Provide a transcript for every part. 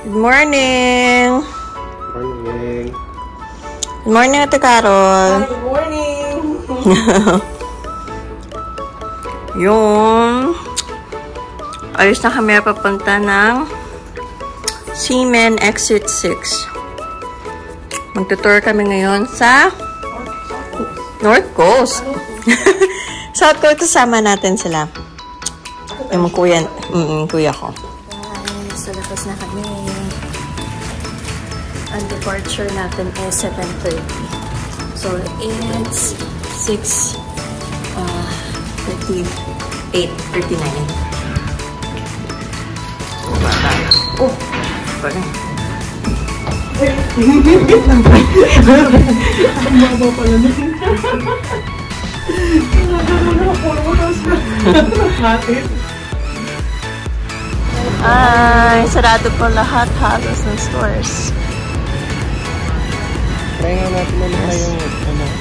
Good morning! Morning! Good morning, Ate Carol! Good morning! Yung ayos na kami papunta ng Seaman Exit 6. Magtutour kami ngayon sa North Coast. South Coast, kasama natin sila. Yung kuya ko. Sa labas na kami. Ang departure natin is 7:30. So, it's 8:39. Oh! Parang. Ang baba pala nun. Ay, sarado po lahat halos ng stores. Try nga natin na yung internet.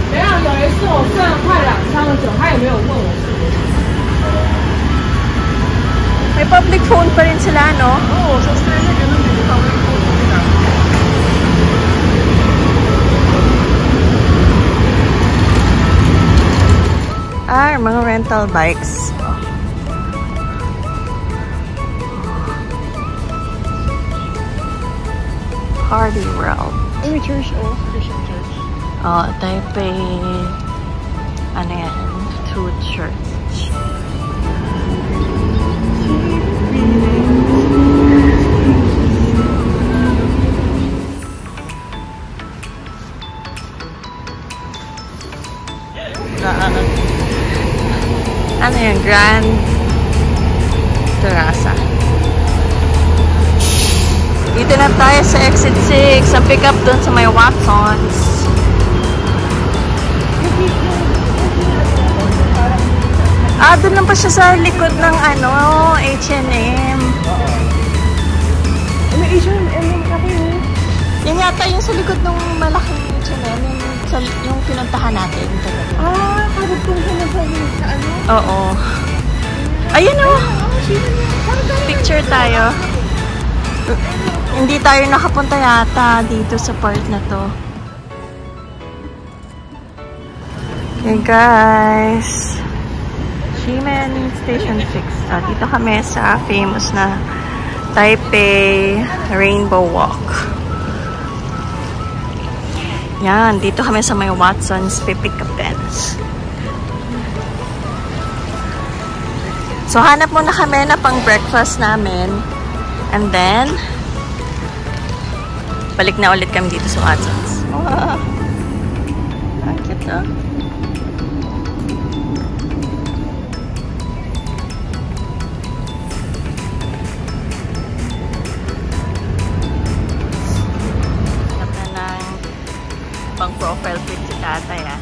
没有，有一次我剩快2箱的酒，他也没有问我。 May public phone pa rin sila, no? Oo, sa Australia, ganun din. Public phone nila. Mga rental bikes. Party World. May church, Christian church. Taipei, ano yan, Truth Church. Ano yan, Grand Terraza. Dito na tayo sa Exit 6. Ang pick up doon sa may Watsons. Doon lang pa siya sa likod ng H&M. May H&M kasi yun. Yan yata yung sa likod ng malaking H&M. Yung pinuntahan natin. Kadugtong siya na sa ano? Oo. Ayun o. Picture tayo. Hindi tayo nakapunta yata dito sa part na to. Okay guys. Seaman Station 6. Dito kami sa famous na Taipei Rainbow Walk. Yan, dito kami sa may Watsons pipick upin. So, hanap muna kami na pang breakfast namin. And then, balik na ulit kami dito sa Watsons. Wow! Ang cute, oh. Pang profile pic si tatay, ah.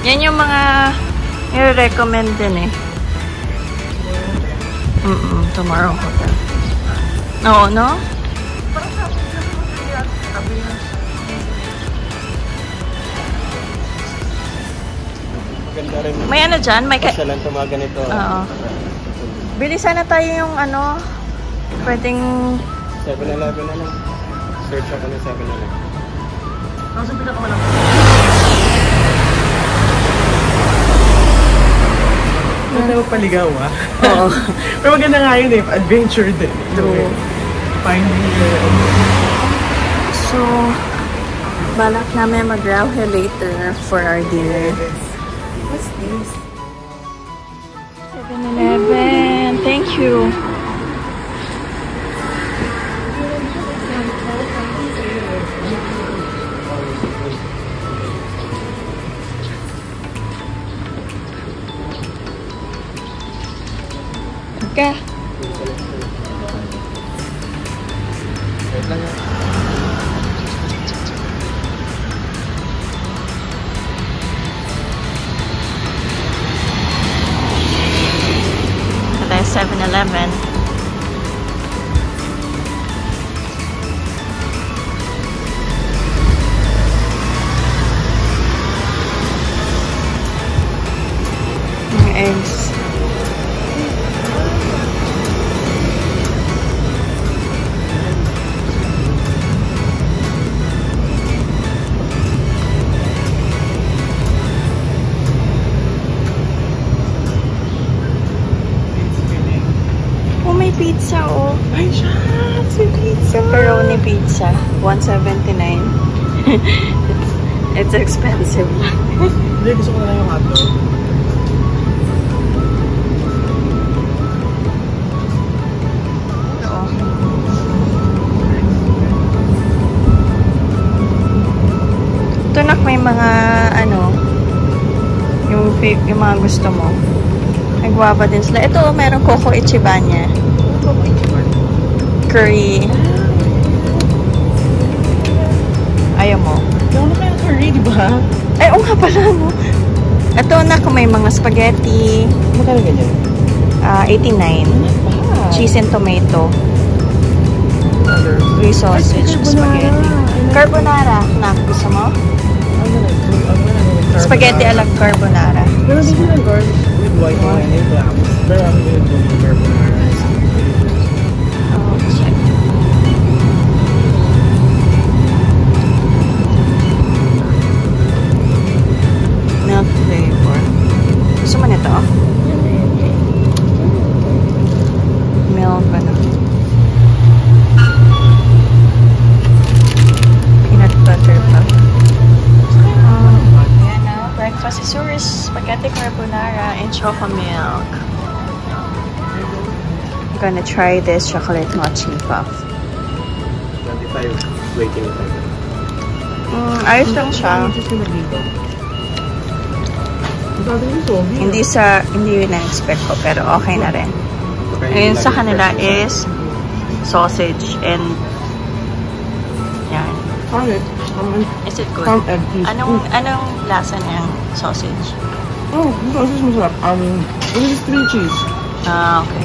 Yan yung mga i-recommend din eh. Tomorrow hotel. Oo, no? May ano dyan? May pasyalan sa mga ganito. Oo. Bili sana tayo yung pwedeng 7-Eleven na lang. Search ako ng 7-Eleven. Tapos yung pinakamalaki. Maganda magpaligaw, ah. Oo. Pero maganda nga yun eh. Adventure din. True. Finding So, balak namin mag-rauhe later for our dinner. What's this? 7-Eleven. Thank you. Okay. Wait lang yan. 7-Eleven. Eggs. Oh, may pizza, oh. Ay, siya! Si pizza! Pepperoni pizza. $1.79. It's expensive. Hindi, gusto ko na lang yung hotdog. Ito nak may mga ano yung mga gusto mo. Nagwaba din sila. Ito meron Coco Ichibanya. Curry. Ayaw mo? Ayaw na kaya curry, di ba? Ay, oo nga pala, no? Ito nak may mga spaghetti. Magkano ganyan? 89. Ah. Cheese and tomato. Three sausage spaghetti. Carbonara. Nak, gusto mo? Spaghetti alam carbonara. Pero di sila garnish with white wine and clams. Pero I'm gonna do the carbonara. Oh, check. Milk flavor. Gusto mo nito? Milk, ano? Peanut butter pa. Ayan na. Breakfast is yours. Spaghetti carbonara and choco milk. I'm gonna try this chocolate mochi puff. 25 waiting time. Ayos lang siya. Hindi yun na-expect ko, pero okay na rin. Ayun sa kanila is sausage and yan. Is it good? Anong lasa niyang sausage? Oh, yung sausage masarap. This is 3 cheese. Ah, okay.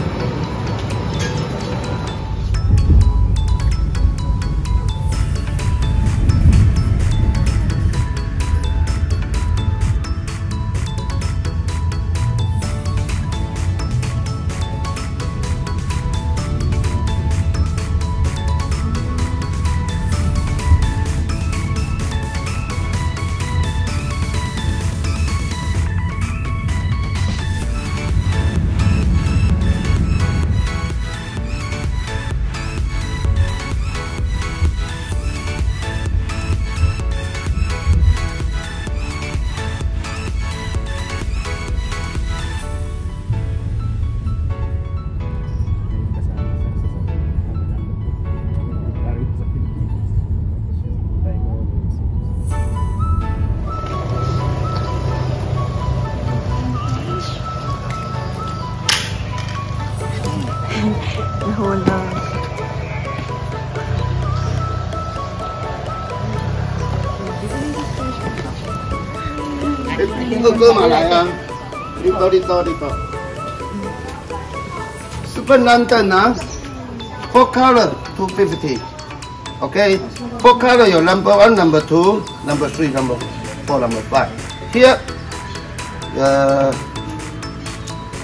Nahulog. Cơ mà lại à? Dito. Super Lantern, huh? 4 color, 250. Okay? 4 color, your number 1, number 2, number 3, number 4, number 5. Here,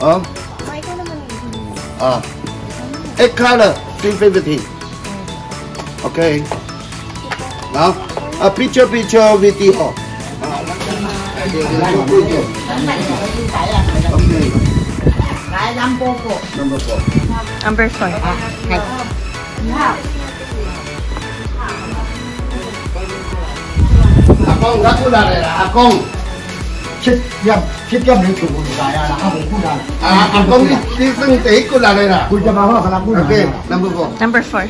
oh. 8 color, 350. Okay. Now, a picture video. Okay. Number 4. Number 4. Akong gak udah lah, akong. Siap ni cukup saya lah, aku udah. Akong iseng teh udah lah. Kuda bawa kalau aku. Okay, number 4. Number 4.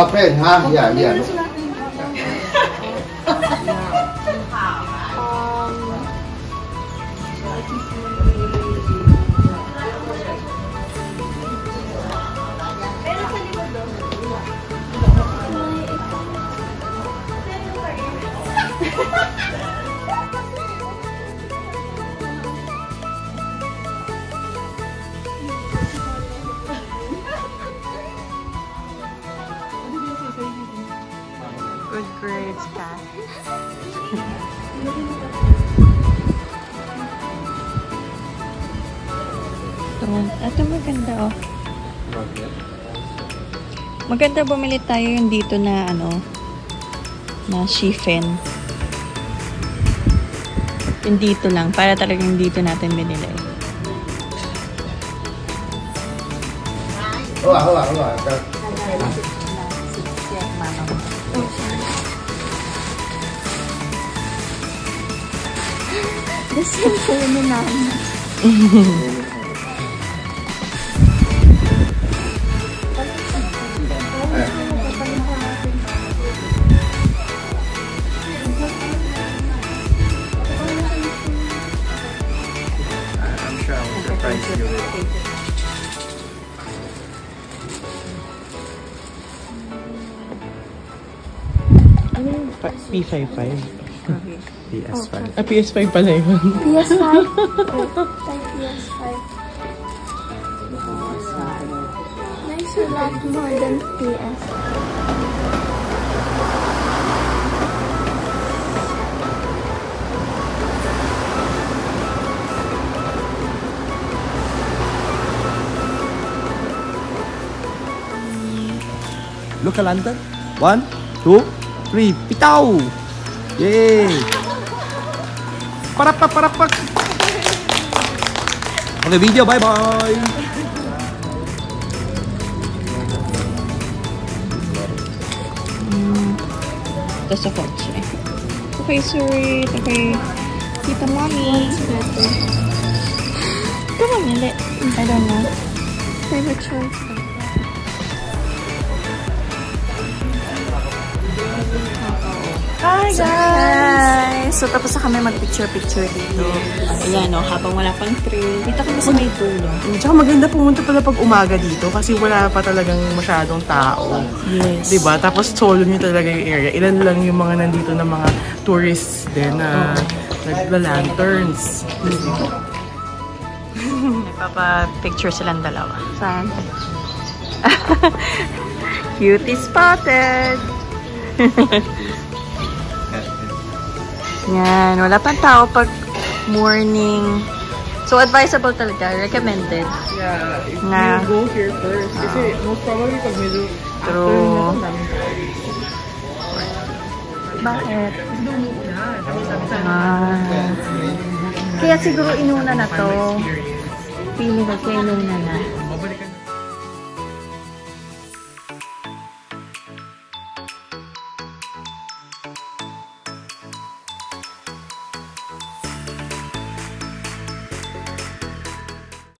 Okay, ha, ya. restaurant. Ito maganda, oh. Maganda bumili tayo yung dito na, ano, na chiffon. Yung dito lang. Para talagang dito natin binili. Hoa. The same thing na I'm sure I will surprise you with it. P55. PS5. PS5 pala yun. PS5. PS5. Nice a lot more than PS. Look a lantern. 1, 2, 3. Pitaw! Yay! Parapak! Okay, video. Bye-bye! Ito sa kotse. Okay, sweet. Okay. Tita Mommy. Ito mamili. I don't know. Favorite choice. Hi guys! So tapos na kami mag-picture-picture dito. Ayan o, habang wala pang trail. Dito kami sa may dulo. Tsaka maganda pumunta pala pag umaga dito kasi wala pa talagang masyadong tao. Yes. Diba? Tapos solo nyo talaga yung area. Ilan lang yung mga nandito na mga tourists din na nagla-lanterns. Nagpapa-picture silang dalawa. Saan? Cutie spotted! Yan. Wala pang tao pag morning. So, advisable talaga. Recommended. Yeah, if Na. you go here first. Kasi most probably pag medyo True. Bakit? Kaya siguro inuna na to. Feeling ko kaya inuna na.